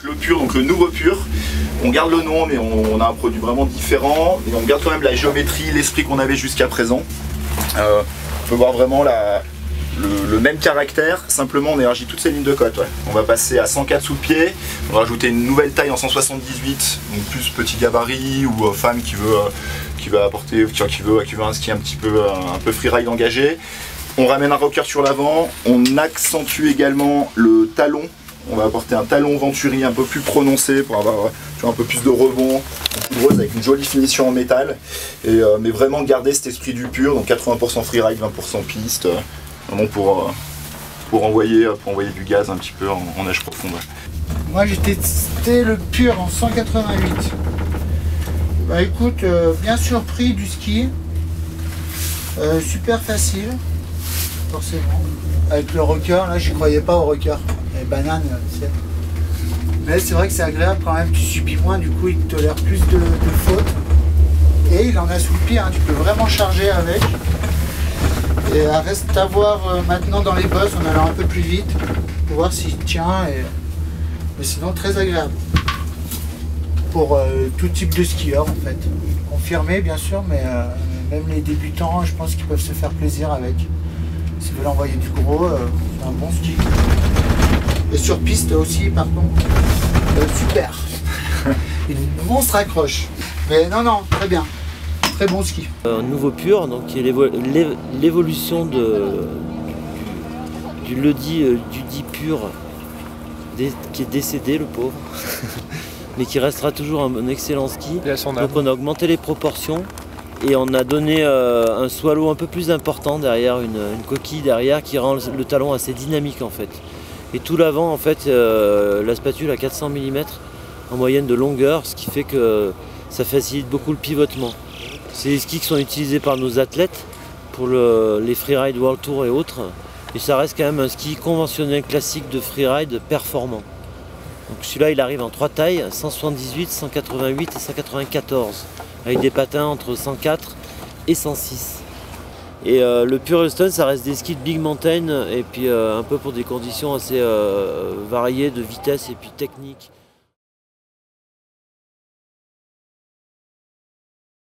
Le Pur, donc le nouveau Pur, on garde le nom mais on a un produit vraiment différent et on garde quand même la géométrie, l'esprit qu'on avait jusqu'à présent. On peut voir vraiment le même caractère, simplement on élargit toutes ces lignes de cote. Ouais. On va passer à 104 sous le pied, on va rajouter une nouvelle taille en 178, donc plus petit gabarit ou femme qui veut apporter, qui veut un ski un peu freeride engagé. On ramène un rocker sur l'avant, on accentue également le talon. On va apporter un talon venturi un peu plus prononcé pour avoir un peu plus de rebond, avec une jolie finition en métal, mais vraiment garder cet esprit du Pur, donc 80% freeride, 20% piste, vraiment pour envoyer du gaz un petit peu en nage profonde. Moi j'ai testé le Pur en 188. Bah écoute, bien surpris du ski, super facile, forcément. Avec le rocker, là j'y croyais pas au rocker. Les bananes, tu sais. Mais c'est vrai que c'est agréable quand même, tu subis moins, du coup il tolère plus de fautes. Et il en a sous le pied, hein, tu peux vraiment charger avec. Et reste à voir maintenant dans les bosses, on allant un peu plus vite pour voir s'il tient. Mais sinon très agréable. Pour tout type de skieur en fait. Confirmé bien sûr, mais même les débutants, je pense qu'ils peuvent se faire plaisir avec. S'ils veulent envoyer du gros, c'est un bon ski. Et sur piste aussi, par contre, super. Une monstre accroche. Mais non, très bien. Très bon ski. Un nouveau Pur, donc qui est l'évolution du dit Pur, qui est décédé, le pauvre, mais qui restera toujours un excellent ski. Donc on a augmenté les proportions. Et on a donné un swallow un peu plus important derrière, une coquille derrière qui rend le talon assez dynamique en fait. Et tout l'avant en fait, la spatule a 400 mm en moyenne de longueur, ce qui fait que ça facilite beaucoup le pivotement. C'est des skis qui sont utilisés par nos athlètes pour les freeride World Tour et autres. Et ça reste quand même un ski conventionnel classique de freeride performant. Donc celui-là il arrive en 3 tailles, 178, 188 et 194. Avec des patins entre 104 et 106. Et le Pure Houston, ça reste des skis de big mountain et puis un peu pour des conditions assez variées de vitesse et puis technique.